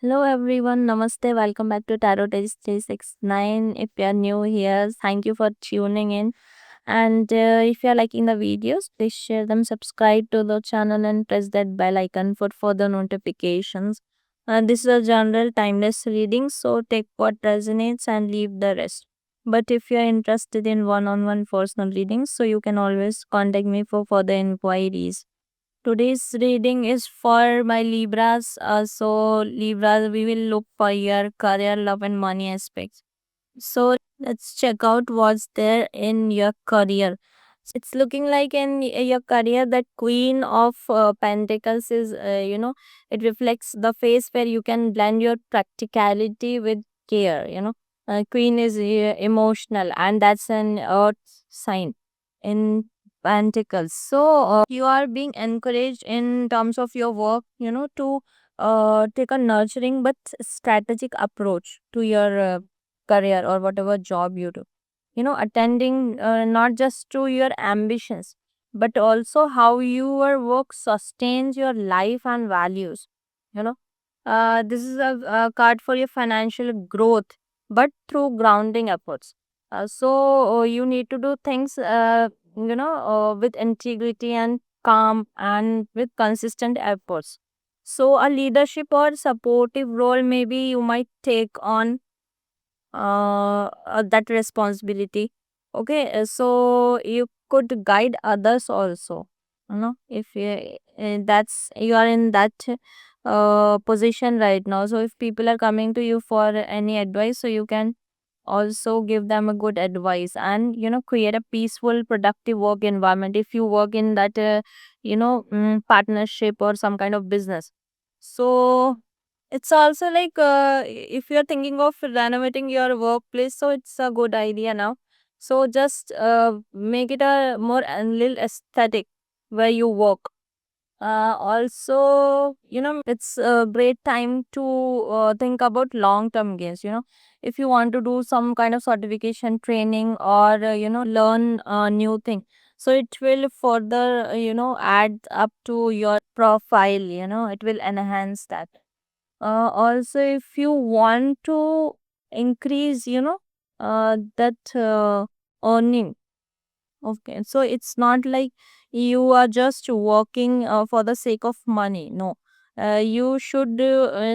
Hello everyone, Namaste. Welcome back to Tarot Days 369. If you are new here, thank you for tuning in. And if you are liking the videos, please share them, subscribe to the channel, and press that bell icon for further notifications. This is a general timeless reading, so take what resonates and leave the rest. But if you are interested in one on one personal readings, so you can always contact me for further inquiries. Today's reading is for my Libras. Libras, we will look for your career, love, and money aspects. So, let's check out what's there in your career. It's looking like in your career that Queen of Pentacles is, it reflects the phase where you can blend your practicality with care. Queen is emotional, and that's an earth sign in Pentacles. So, you are being encouraged in terms of your work, to take a nurturing but strategic approach to your career or whatever job you do. Attending not just to your ambitions, but also how your work sustains your life and values. You know, this is a card for your financial growth, but through grounding efforts. So you need to do things, with integrity and calm and with consistent efforts. So a leadership or supportive role maybe you might take on that responsibility. Okay, so you could guide others also. If that's you are in that position right now. So if people are coming to you for any advice, so you can also give them a good advice and create a peaceful productive work environment if you work in that partnership or some kind of business. So it's also like if you're thinking of renovating your workplace, so it's a good idea now. So just make it a more a little aesthetic where you work. Also, it's a great time to think about long term gains. If you want to do some kind of certification training or learn a new thing, so it will further add up to your profile. It will enhance that. Also, if you want to increase, that earning. Okay, so it's not like you are just working for the sake of money. No, you should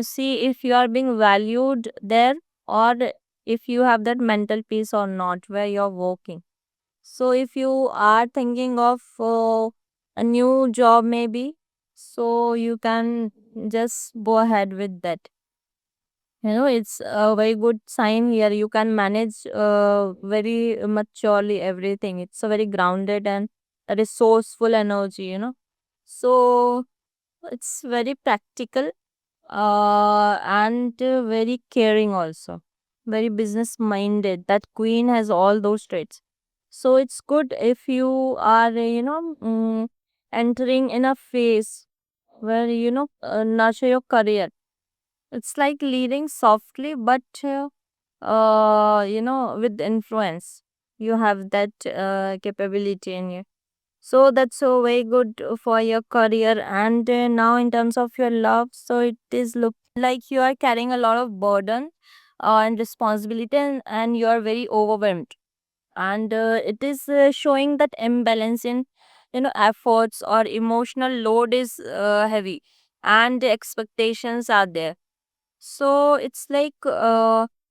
see if you are being valued there, or if you have that mental peace or not where you're working. So if you are thinking of a new job, maybe, so you can just go ahead with that. It's a very good sign here. You can manage very maturely everything. It's a very grounded and resourceful energy. So it's very practical and very caring also. Very business minded. That queen has all those traits. So it's good if you are, entering in a phase where, nurture your career. It's like leading softly, but with influence. You have that capability in you. So that's so very good for your career. And now, in terms of your love, so it is look like you are carrying a lot of burden and responsibility, and you are very overwhelmed. And it is showing that imbalance in efforts or emotional load is heavy, and the expectations are there. So it's like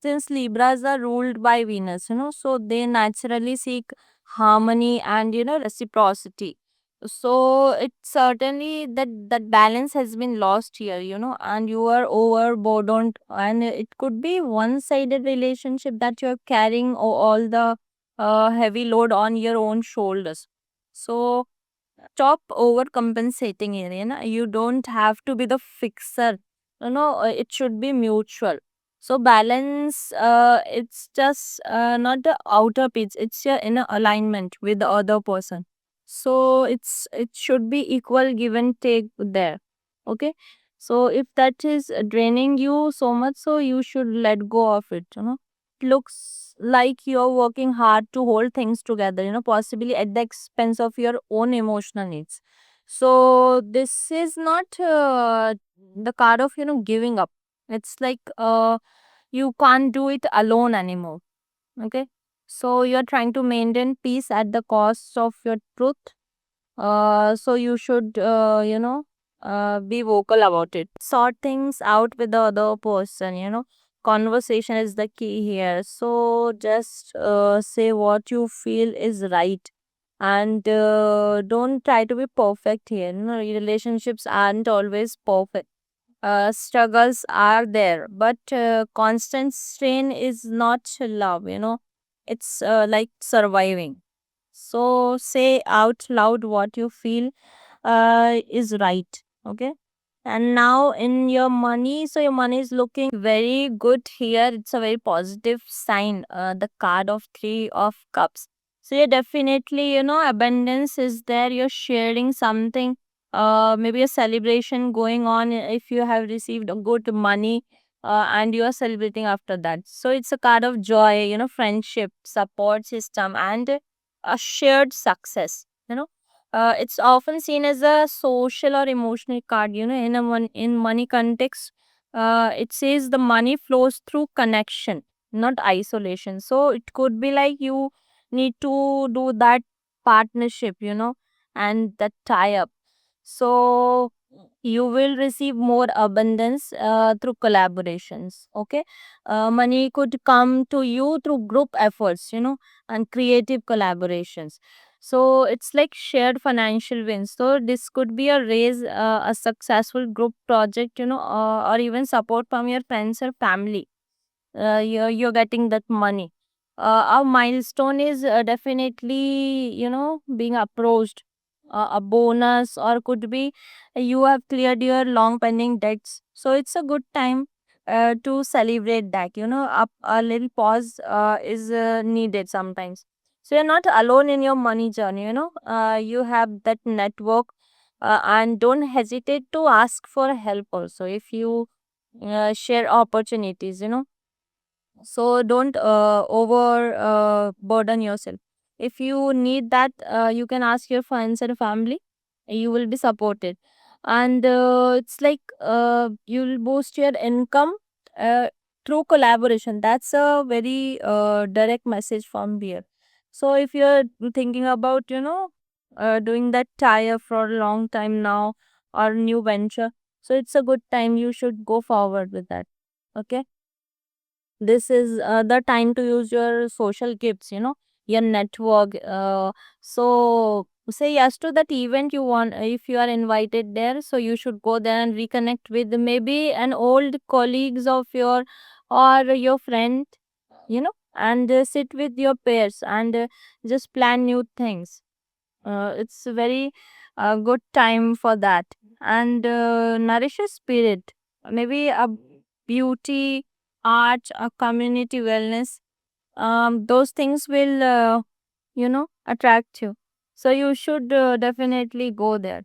since Libras are ruled by Venus, so they naturally seek harmony and reciprocity. So it's certainly that balance has been lost here, and you are overburdened, and it could be one-sided relationship that you're carrying all the heavy load on your own shoulders. So stop overcompensating here. You don't have to be the fixer. It should be mutual. So balance, it's just not the outer piece. It's your inner alignment with the other person. So it should be equal give and take there. Okay. So if that is draining you so much, so you should let go of it. Looks like you're working hard to hold things together, possibly at the expense of your own emotional needs. So, this is not the card of, giving up. It's like you can't do it alone anymore. Okay. So you're trying to maintain peace at the cost of your truth. So you should, be vocal about it. Sort things out with the other person, Conversation is the key here. So just say what you feel is right. And don't try to be perfect here. Relationships aren't always perfect. Struggles are there, but constant strain is not love, It's like surviving. So say out loud what you feel is right. Okay. And now in your money, so your money is looking very good here. It's a very positive sign. The card of 3 of cups. So yeah, definitely, abundance is there. You're sharing something. Maybe a celebration going on if you have received a good money. And you are celebrating after that. So it's a card of joy, friendship, support system, and a shared success. It's often seen as a social or emotional card. In money context, it says the money flows through connection, not isolation. So it could be like you need to do that partnership, and that tie up. So you will receive more abundance through collaborations. Okay. Money could come to you through group efforts, and creative collaborations. So it's like shared financial wins. So this could be a raise, a successful group project, or even support from your friends or family. You're getting that money. A milestone is definitely, being approached. A bonus, or could be you have cleared your long pending debts. So it's a good time to celebrate that. A little pause is needed sometimes. So you're not alone in your money journey. You have that network, and don't hesitate to ask for help also if you share opportunities. So don't over burden yourself. If you need that, you can ask your friends and family. You will be supported. And it's like you'll boost your income uh, through collaboration. That's a very direct message from here. So if you're thinking about, doing that tire for a long time now, or new venture, so it's a good time. You should go forward with that. Okay. This is the time to use your social gifts, your network. So say yes to that event you want. If you are invited there, so you should go there and reconnect with maybe an old colleagues of your, or your friend, and sit with your peers, and just plan new things. It's a very good time for that. And nourish your spirit. Maybe a beauty, art, a community wellness. Those things will, attract you. So you should definitely go there.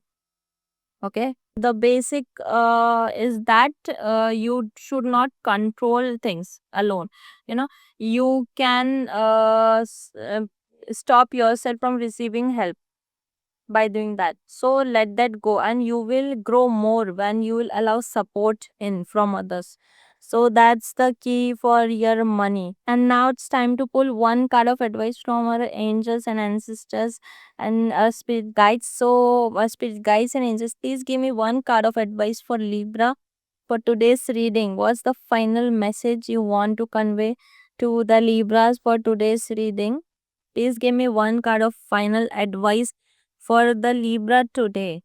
Okay. The basic is that you should not control things alone. You can stop yourself from receiving help by doing that. So let that go, and you will grow more when you will allow support in from others. So that's the key for your money. And now it's time to pull one card of advice from our angels and ancestors and our spirit guides. So our spirit guides and angels, please give me one card of advice for Libra for today's reading. What's the final message you want to convey to the Libras for today's reading? Please give me one card of final advice for the Libra today.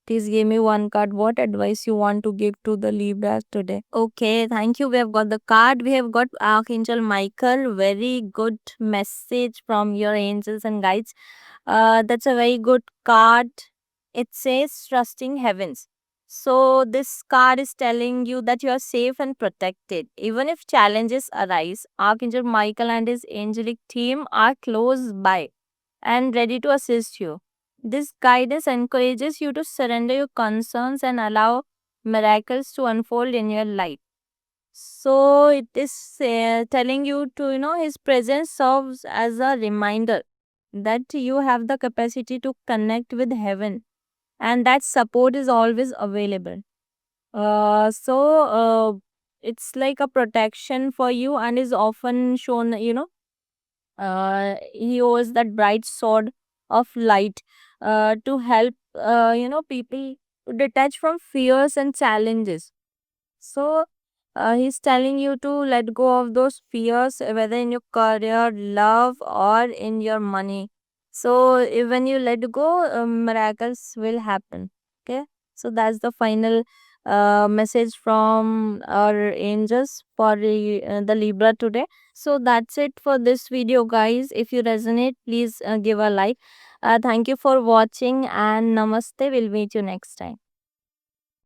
Please give me one card. What advice you want to give to the Libras today? Okay, thank you. We have got the card. We have got Archangel Michael. Very good message from your angels and guides. That's a very good card. It says trusting heavens. So this card is telling you that you are safe and protected. Even if challenges arise, Archangel Michael and his angelic team are close by and ready to assist you. This guidance encourages you to surrender your concerns and allow miracles to unfold in your life. So it is telling you to, his presence serves as a reminder that you have the capacity to connect with heaven, and that support is always available. So it's like a protection for you and is often shown, he holds that bright sword of light to help, people to detach from fears and challenges. So he's telling you to let go of those fears, whether in your career, love, or in your money. So when you let go, miracles will happen. Okay. So that's the final message from our angels for the Libra today. So that's it for this video, guys. If you resonate, please give a like. Thank you for watching and namaste. We'll meet you next time.